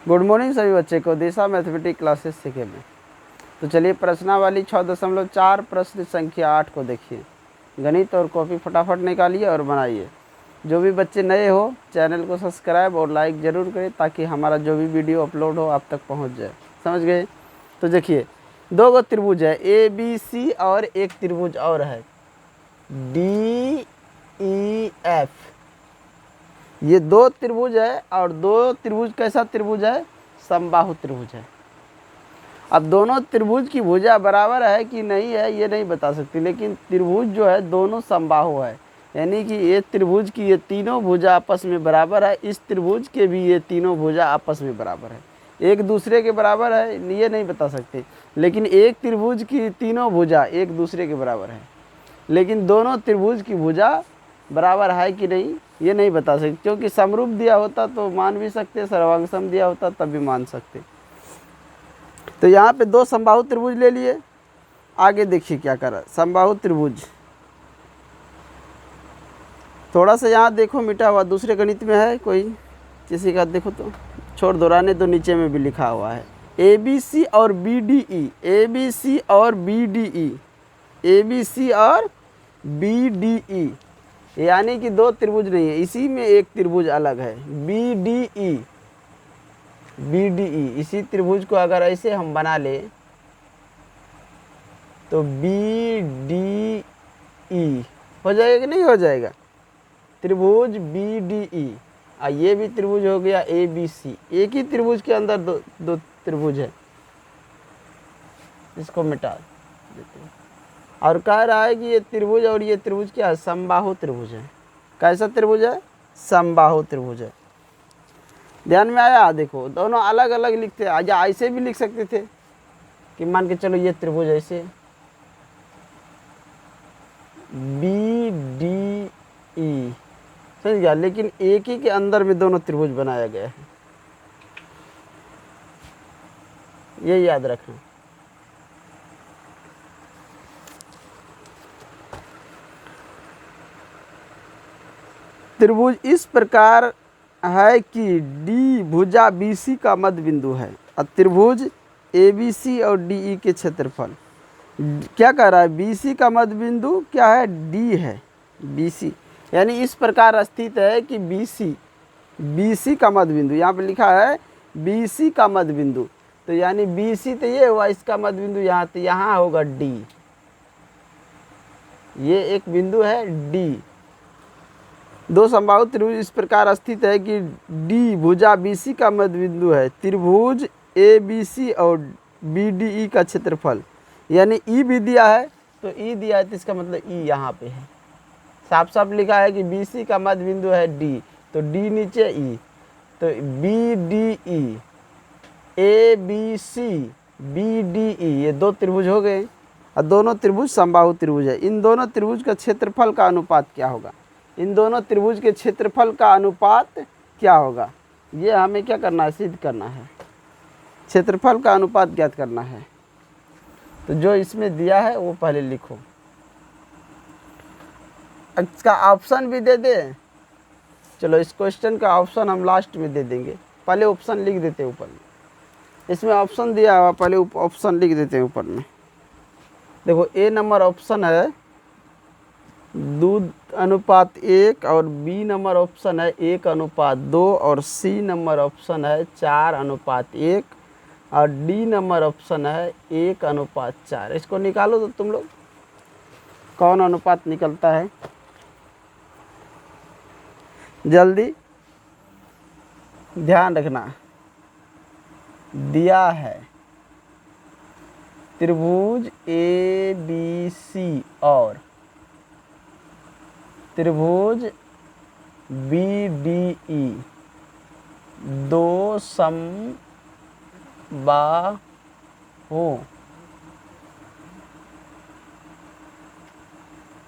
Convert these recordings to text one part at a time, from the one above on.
Good morning सभी बच्चे को दिशा मैथमेटिक्स क्लासेस सीखे में। तो चलिए प्रश्नावली 6.4 प्रश्न संख्या 8 को देखिए। गणित और कॉपी फटाफट निकालिए और बनाइए। जो भी बच्चे नए हो चैनल को सब्सक्राइब और लाइक ज़रूर करें ताकि हमारा जो भी वीडियो अपलोड हो आप तक पहुंच जाए। समझ गए? तो देखिए, दो गो त्रिभुज है ABC और एक त्रिभुज और है DEF। ये दो त्रिभुज है और दो त्रिभुज कैसा त्रिभुज है? समबाहु त्रिभुज है। अब दोनों त्रिभुज की भुजा बराबर है कि नहीं है ये नहीं बता सकती, लेकिन त्रिभुज जो है दोनों समबाहु है, यानी कि ये त्रिभुज की ये तीनों भुजा आपस में बराबर है, इस त्रिभुज के भी ये तीनों भुजा आपस में बराबर है। एक दूसरे के बराबर है ये नहीं बता सकते, लेकिन एक त्रिभुज की तीनों भुजा एक दूसरे के बराबर है, लेकिन दोनों त्रिभुज की भुजा बराबर है कि नहीं ये नहीं बता सकते, क्योंकि समरूप दिया होता तो मान भी सकते, सर्वांग दिया होता तब भी मान सकते। तो यहाँ पे दो समबाहु त्रिभुज ले लिए। आगे देखिए क्या कर रहा है समबाहु त्रिभुज। थोड़ा सा यहाँ देखो मिटा हुआ, दूसरे गणित में है कोई किसी का, देखो तो छोड़ दो, रहने तो नीचे में भी लिखा हुआ है ABC और BDE, ABC और BDE, ABC और BDE, यानी कि दो त्रिभुज नहीं है, इसी में एक त्रिभुज अलग है BDE। BDE इसी त्रिभुज को अगर ऐसे हम बना ले तो BDE हो जाएगा कि नहीं हो जाएगा? त्रिभुज BDE। ये भी त्रिभुज हो गया ABC। एक ही त्रिभुज के अंदर दो त्रिभुज है, इसको मिटा देते हैं। और कह रहा है कि ये त्रिभुज और ये त्रिभुज क्या है? समबाहु त्रिभुज है। कैसा त्रिभुज है? समबाहु त्रिभुज है। ध्यान में आया? देखो दोनों अलग अलग लिखते हैं, या ऐसे भी लिख सकते थे कि मान के चलो ये त्रिभुज ऐसे BDE, समझ गया, लेकिन एक ही के अंदर में दोनों त्रिभुज बनाया गया है, ये याद रखना। त्रिभुज इस प्रकार है कि D भुजा BC का मध्य बिंदु है और त्रिभुज ABC और DE के क्षेत्रफल क्या कह रहा है? BC का मध्य बिंदु क्या है? D है BC, यानी इस प्रकार स्थित है कि BC का मध्य बिंदु, यहाँ पे लिखा है BC का मध्य बिंदु, तो यानी BC तो ये हुआ, इसका मध्य बिंदु यहाँ, तो यहाँ होगा D, ये एक बिंदु है D। दो समबाहु त्रिभुज इस प्रकार स्थित है कि D भुजा BC का मध्य बिंदु है, त्रिभुज ABC और BDE का क्षेत्रफल, यानी E भी दिया है, तो E दिया है तो इसका मतलब E यहाँ पे है, साफ साफ लिखा है कि BC का मध्य बिंदु है D, तो D नीचे E, तो BDE ABC BDE ये दो त्रिभुज हो गए और दोनों त्रिभुज समबाहु त्रिभुज है। इन दोनों त्रिभुज का क्षेत्रफल का अनुपात क्या होगा? इन दोनों त्रिभुज के क्षेत्रफल का अनुपात क्या होगा? ये हमें क्या करना है? सिद्ध करना है, क्षेत्रफल का अनुपात ज्ञात करना है। तो जो इसमें दिया है वो पहले लिखो, इसका ऑप्शन भी दे दे। चलो इस क्वेश्चन का ऑप्शन हम लास्ट में दे देंगे, पहले ऑप्शन लिख देते हैं ऊपर में। इसमें ऑप्शन दिया हुआ, पहले ऑप्शन लिख देते हैं ऊपर में। देखो A नंबर ऑप्शन है 2:1 और B नंबर ऑप्शन है 1:2 और C नंबर ऑप्शन है 4:1 और D नंबर ऑप्शन है 1:4। इसको निकालो तो तुम लोग कौन अनुपात निकलता है, जल्दी ध्यान रखना। दिया है त्रिभुज ABC और त्रिभुज BDE दो समबाहु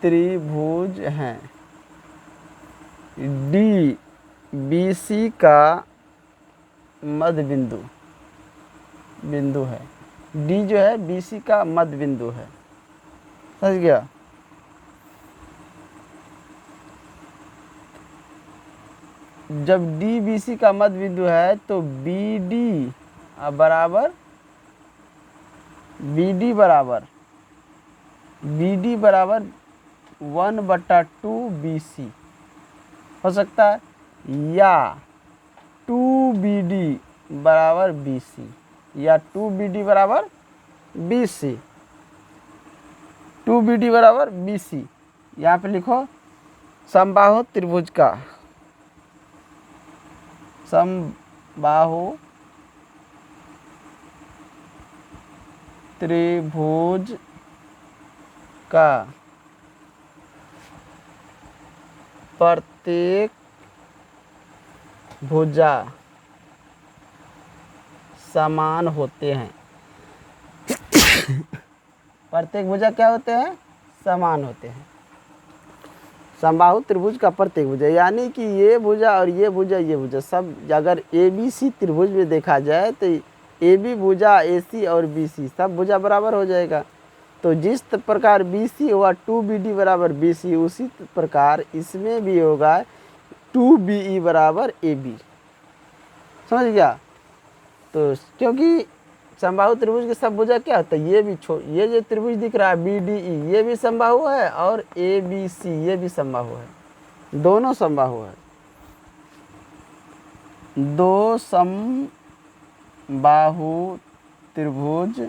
त्रिभुज हैं। D BC का मध्य बिंदु है, D जो है BC का मध्य बिंदु है, समझ गया? जब डी बी सी का मध्य बिंदु है तो बी डी बराबर बी डी बराबर 1/2 बी सी हो सकता है, या 2 बी डी बराबर बी सी, या 2 बी डी बराबर बी सी, 2 बी डी बराबर बी सी। यहाँ पे लिखो समबाहु त्रिभुज का, समबाहु त्रिभुज का प्रत्येक भुजा समान होते हैं। प्रत्येक भुजा क्या होते हैं? समान होते हैं। समबाहु त्रिभुज का प्रत्येक भुजा यानी कि ये भुजा और ये भुजा सब अगर ए बी सी त्रिभुज में देखा जाए तो ए बी भुजा ए सी और बी सी सब भुजा बराबर हो जाएगा। तो जिस प्रकार बी सी हुआ 2 बी डी बराबर बी सी, उसी प्रकार इसमें भी होगा 2 बी ई बराबर ए बी। समझ गया? तो क्योंकि समबाहु त्रिभुज के सब भुजा क्या होता है, ये जो त्रिभुज दिख रहा है बी डी ई ये भी समबाहु है और ए बी सी ये भी समबाहु है, दोनों समबाहु है। दो समबाहु त्रिभुज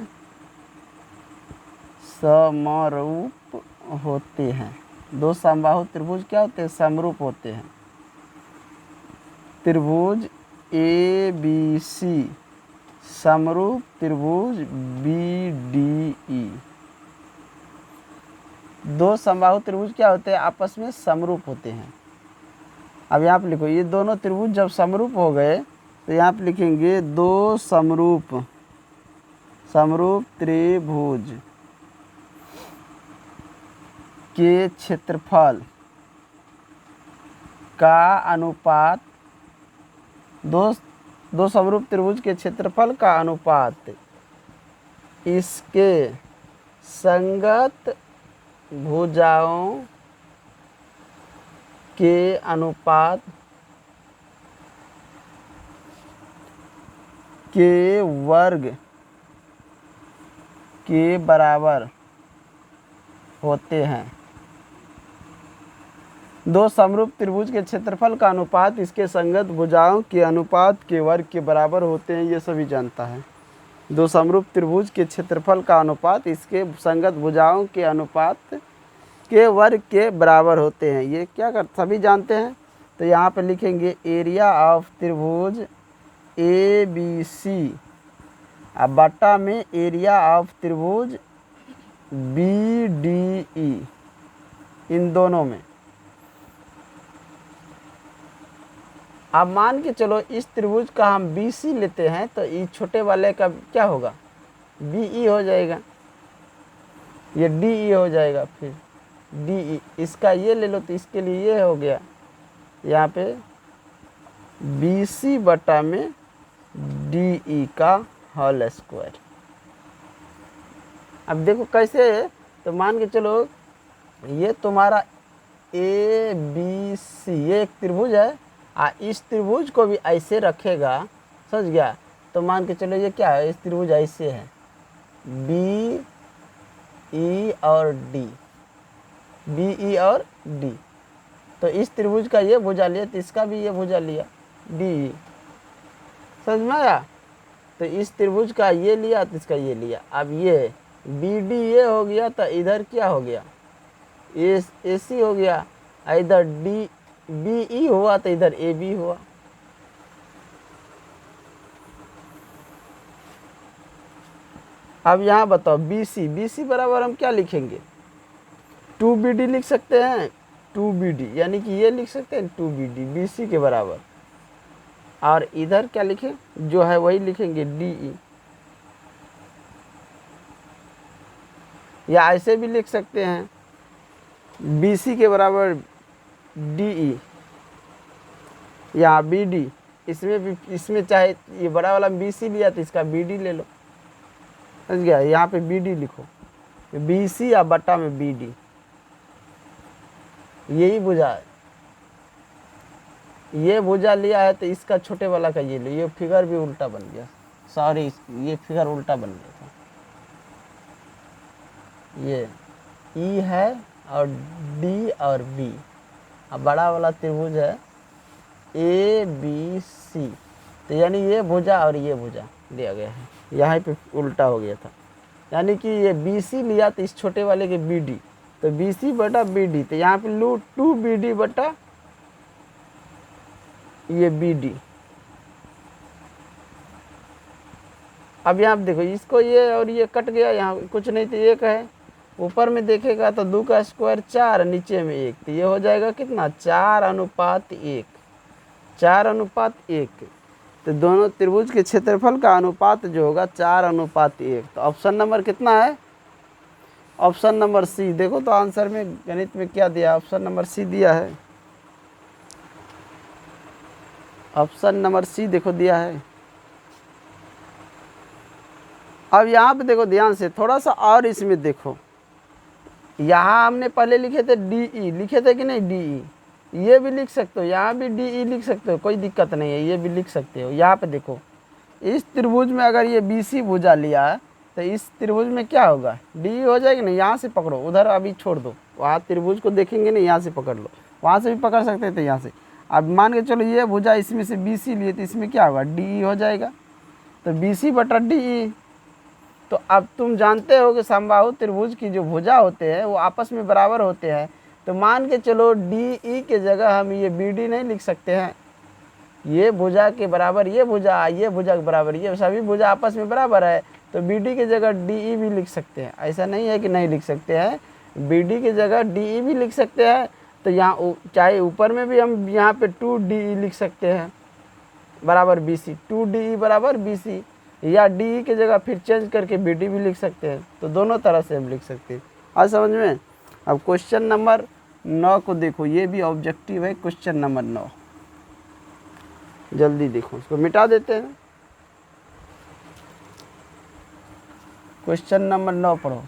समरूप होते हैं। दो समबाहु त्रिभुज क्या होते हैं? समरूप होते हैं। त्रिभुज ए बी सी समरूप त्रिभुज बी डी ई। दो समबाहु त्रिभुज क्या होते हैं? आपस में समरूप होते हैं। अब यहाँ पे लिखो, ये दोनों त्रिभुज जब समरूप हो गए तो यहाँ पे लिखेंगे दो समरूप त्रिभुज के क्षेत्रफल का अनुपात, दो समरूप त्रिभुज के क्षेत्रफल का अनुपात इसके संगत भुजाओं के अनुपात के वर्ग के बराबर होते हैं। दो समरूप त्रिभुज के क्षेत्रफल का अनुपात इसके संगत भुजाओं के अनुपात के वर्ग के बराबर होते हैं, ये सभी जानता है। दो समरूप त्रिभुज के क्षेत्रफल का अनुपात इसके संगत भुजाओं के अनुपात के वर्ग के बराबर होते हैं, ये क्या कर सभी जानते हैं। तो यहाँ पे लिखेंगे एरिया ऑफ त्रिभुज ए बी सी अब बट्टा में एरिया ऑफ त्रिभुज बी डी ई, इन दोनों में। अब मान के चलो इस त्रिभुज का हम बी सी लेते हैं तो इस छोटे वाले का क्या होगा? बी ई हो जाएगा, ये डी ई हो जाएगा, फिर डी ई। इसका ये ले लो तो इसके लिए ये हो गया, यहाँ पे बी सी बटा में डी ई का होल स्क्वायर। अब देखो कैसे है, तो मान के चलो ये तुम्हारा ए बी सी ये एक त्रिभुज है, इस त्रिभुज को भी ऐसे रखेगा, समझ गया? तो मान के चलो ये क्या है, इस त्रिभुज ऐसे है बी ई और डी, बी ई और डी। तो इस त्रिभुज का ये भुजा लिया तो इसका भी ये भुजा लिया डी ई, समझ में आया? तो इस त्रिभुज का ये लिया तो इसका ये लिया। अब ये बी डी ये हो गया तो इधर क्या हो गया? ए सी हो गया, इधर डी बी ई हुआ तो इधर ए बी हुआ। अब यहाँ बताओ बी सी बराबर हम क्या लिखेंगे? 2 बी डी लिख सकते हैं, 2 बी डी यानी कि ये लिख सकते हैं 2 बी डी बी सी के बराबर। और इधर क्या लिखें? जो है वही लिखेंगे डी ई, या ऐसे भी लिख सकते हैं बी सी के बराबर डी ई या बी डी। इसमें भी, इसमें चाहे ये बड़ा वाला बी सी लिया तो इसका बी डी ले लो, समझ गया? यहाँ पे बी डी लिखो, बी सी या बट्टा में बी डी, यही बुझा है। ये भुजा लिया है तो इसका छोटे वाला का ये लो, ये फिगर भी उल्टा बन गया, सॉरी ये फिगर उल्टा बन गया था। ये ई है और डी और बी, अब बड़ा वाला त्रिभुज है ए बी सी, तो यानी ये भुजा और ये भुजा दिया गया है, यहाँ पे उल्टा हो गया था। यानी कि ये बी सी लिया तो इस छोटे वाले के बी डी, तो बी सी बटा बी डी, तो यहाँ पे लू 2BD बटा ये बी डी। अब यहाँ पे देखो इसको ये और ये कट गया, यहाँ कुछ नहीं तो एक है, ऊपर में देखेगा तो 2 का स्क्वायर 4, नीचे में 1, तो ये हो जाएगा कितना 4:1, 4:1। तो दोनों त्रिभुज के क्षेत्रफल का अनुपात जो होगा 4:1। तो ऑप्शन नंबर कितना है, ऑप्शन नंबर सी। देखो तो आंसर में गणित में क्या दिया, ऑप्शन नंबर सी दिया है, ऑप्शन नंबर सी देखो दिया है। अब यहाँ पे देखो ध्यान से थोड़ा सा और इसमें देखो, यहाँ हमने पहले लिखे थे DE, लिखे थे कि नहीं DE, ये भी लिख सकते हो, यहाँ भी DE लिख सकते हो, कोई दिक्कत नहीं है, ये भी लिख सकते हो। यहाँ पे देखो इस त्रिभुज में अगर ये BC भुजा लिया है तो इस त्रिभुज में क्या होगा DE हो जाएगी ना, यहाँ से पकड़ो, उधर अभी छोड़ दो, वहाँ त्रिभुज को देखेंगे नहीं, यहाँ से पकड़ लो, वहाँ से भी पकड़ सकते थे यहाँ से। अब मान के चलो ये भुजा इसमें से BC लिए तो इसमें क्या होगा DE हो जाएगा, तो BC बटा DE। तो अब तुम जानते हो कि समबाहु त्रिभुज की जो भुजा होते हैं वो आपस में बराबर होते हैं, तो मान के चलो DE के जगह हम ये BD नहीं लिख सकते हैं, ये भुजा के बराबर ये भुजा के बराबर ये, सभी भुजा आपस में बराबर है, तो BD की जगह DE भी लिख सकते हैं, ऐसा नहीं है कि नहीं लिख सकते हैं, BD की जगह DE भी लिख सकते हैं। तो यहाँ चाहे ऊपर में भी हम यहाँ पे 2DE लिख सकते हैं बराबर BC, 2DE बराबर BC, या DE की जगह फिर चेंज करके BD भी लिख सकते हैं, तो दोनों तरह से हम लिख सकते हैं। आज समझ में। अब क्वेश्चन नंबर 9 को देखो, ये भी ऑब्जेक्टिव है, क्वेश्चन नंबर 9 जल्दी देखो, इसको मिटा देते हैं। क्वेश्चन नंबर 9 पढ़ो।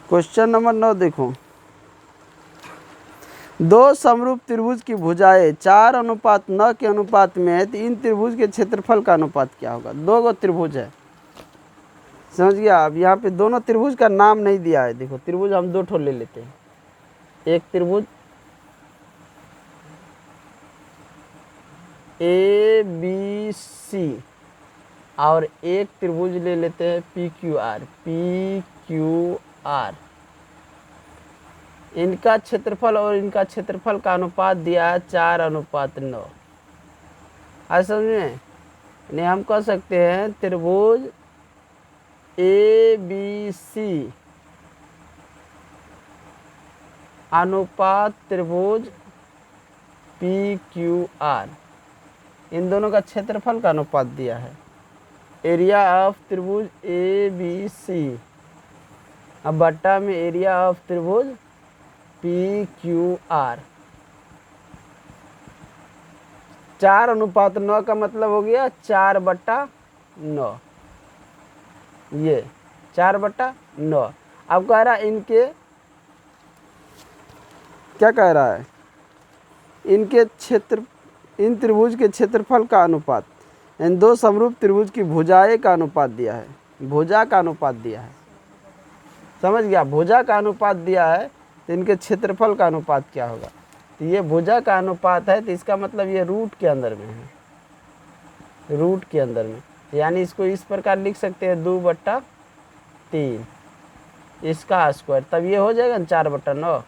क्वेश्चन नंबर 9 देखो, दो समरूप त्रिभुज की भुजाएं 4:9 के अनुपात में है, तो इन त्रिभुज के क्षेत्रफल का अनुपात क्या होगा। दो गो त्रिभुज है, समझ गया। अब यहाँ पे दोनों त्रिभुज का नाम नहीं दिया है, देखो त्रिभुज हम 2 ठो ले लेते हैं, एक त्रिभुज ABC और एक त्रिभुज ले लेते हैं PQR। इनका क्षेत्रफल और इनका क्षेत्रफल का अनुपात दिया है 4:9। आज समझ में, यानी हम कह सकते हैं त्रिभुज ABC अनुपात त्रिभुज PQR, इन दोनों का क्षेत्रफल का अनुपात दिया है। एरिया ऑफ त्रिभुज ABC अब बट्टा में एरिया ऑफ त्रिभुज PQR। 4:9 का मतलब हो गया 4/9, ये 4/9। अब कह रहा है इनके, क्या कह रहा है, इनके क्षेत्र, इन त्रिभुज के क्षेत्रफल का अनुपात, इन दो समरूप त्रिभुज की भुजाएं का अनुपात दिया है, भुजा का अनुपात दिया है, समझ गया। भुजा का अनुपात दिया है तो इनके क्षेत्रफल का अनुपात क्या होगा, तो ये भुजा का अनुपात है, तो इसका मतलब ये रूट के अंदर में है, रूट के अंदर में, यानी इसको इस प्रकार लिख सकते हैं 2/3 इसका स्क्वायर, तब ये हो जाएगा 4/9,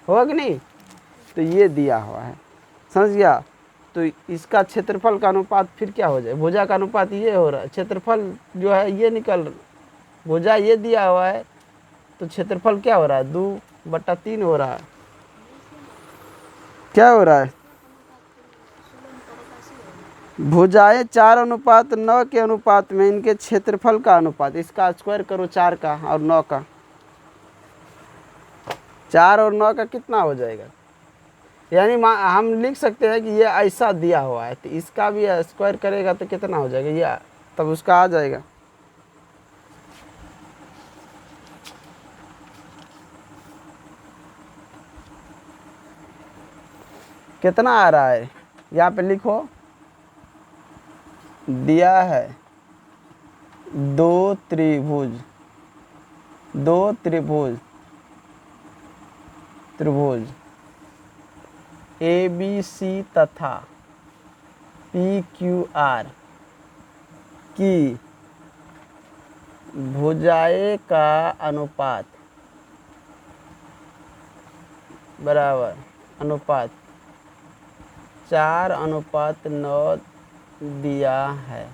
होगा कि नहीं। तो ये दिया हुआ है, समझ गया। तो इसका क्षेत्रफल का अनुपात फिर क्या हो जाए, भुजा का अनुपात ये हो रहा है, क्षेत्रफल जो है ये निकल, भुजा ये दिया हुआ है तो क्षेत्रफल क्या हो रहा है बटा 3 हो रहा है। क्या हो रहा है? भुजाएं 4:9 के अनुपात में इनके क्षेत्रफल का अनुपात, इसका स्क्वायर करो 4 का और 9 का। 4 और 9 का कितना हो जाएगा? यानी हम लिख सकते हैं कि ये ऐसा दिया हुआ है तो इसका भी स्क्वायर करेगा तो कितना हो जाएगा ये, तब उसका आ जाएगा। कितना आ रहा है यहाँ पे लिखो, दिया है दो त्रिभुज ABC तथा PQR की भुजाएं का अनुपात बराबर अनुपात 4:9 दिया है,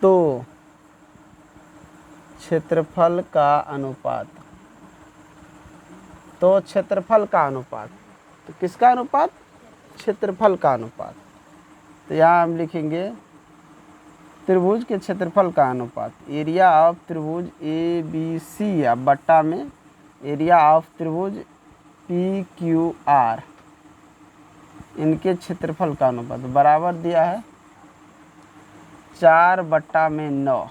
तो क्षेत्रफल का अनुपात, तो किसका अनुपात? क्षेत्रफल का अनुपात। तो यहाँ हम लिखेंगे त्रिभुज के क्षेत्रफल का अनुपात, एरिया ऑफ त्रिभुज ABC या बट्टा में एरिया ऑफ त्रिभुज PQR, इनके क्षेत्रफल का अनुपात बराबर दिया है 4/9।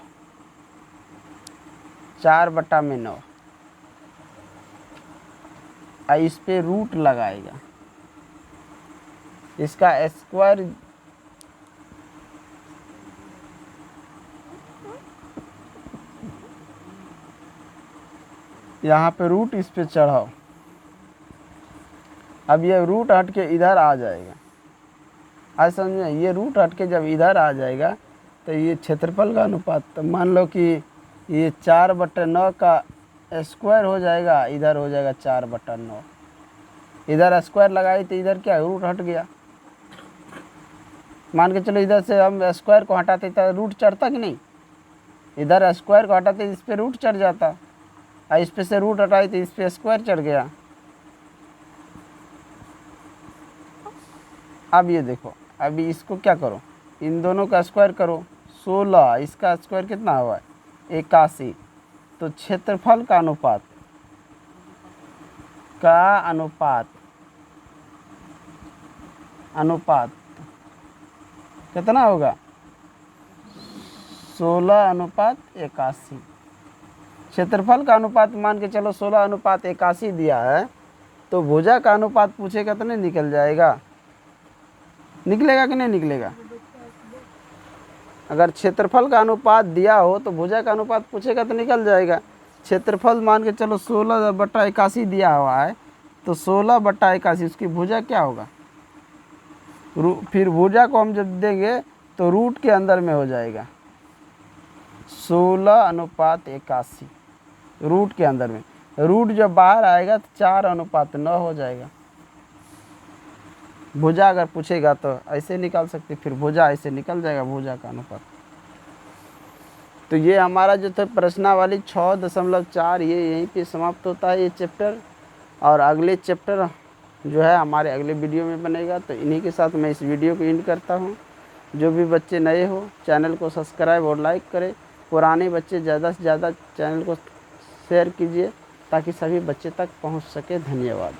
4/9 इस पे रूट लगाएगा, इसका स्क्वायर यहाँ पे रूट इस पे चढ़ाओ। अब ये रूट हट के इधर आ जाएगा, आज समझे? ये रूट हट के जब इधर आ जाएगा तो ये क्षेत्रफल का अनुपात, तो मान लो कि ये 4/9 का स्क्वायर हो जाएगा, इधर हो जाएगा 4/9। इधर स्क्वायर लगाई तो इधर क्या रूट हट गया। मान के चलो इधर से हम स्क्वायर को हटाते तो रूट चढ़ता कि नहीं, इधर स्क्वायर को हटाते इस पे रूट चढ़ जाता, और इस पे से रूट हटाई तो इस पे स्क्वायर चढ़ गया। अब ये देखो, अभी इसको क्या करो, इन दोनों का स्क्वायर करो 16, इसका स्क्वायर कितना हुआ 81। तो क्षेत्रफल का अनुपात कितना होगा 16:81। क्षेत्रफल का अनुपात मान के चलो 16:81 दिया है, तो भुजा का अनुपात पूछेगा तो नहीं निकल जाएगा, निकलेगा कि नहीं निकलेगा? अगर क्षेत्रफल का अनुपात दिया हो तो भुजा का अनुपात पूछेगा तो निकल जाएगा। क्षेत्रफल मान के चलो 16/81 दिया हुआ है, तो 16/81 उसकी भुजा क्या होगा? फिर भुजा को हम जब देंगे तो रूट के अंदर में हो जाएगा 16:81, रूट के अंदर में। रूट जब बाहर आएगा तो 4:9 हो जाएगा। भुजा अगर पूछेगा तो ऐसे निकाल सकते, फिर भुजा ऐसे निकल जाएगा भुजा का अनुपात। तो ये हमारा जो था प्रश्नावली 6.4 ये यहीं पे समाप्त होता है ये चैप्टर, और अगले चैप्टर जो है हमारे अगले वीडियो में बनेगा। तो इन्हीं के साथ मैं इस वीडियो को एंड करता हूँ। जो भी बच्चे नए हो चैनल को सब्सक्राइब और लाइक करें, पुराने बच्चे ज़्यादा से ज़्यादा चैनल को शेयर कीजिए ताकि सभी बच्चे तक पहुँच सके। धन्यवाद।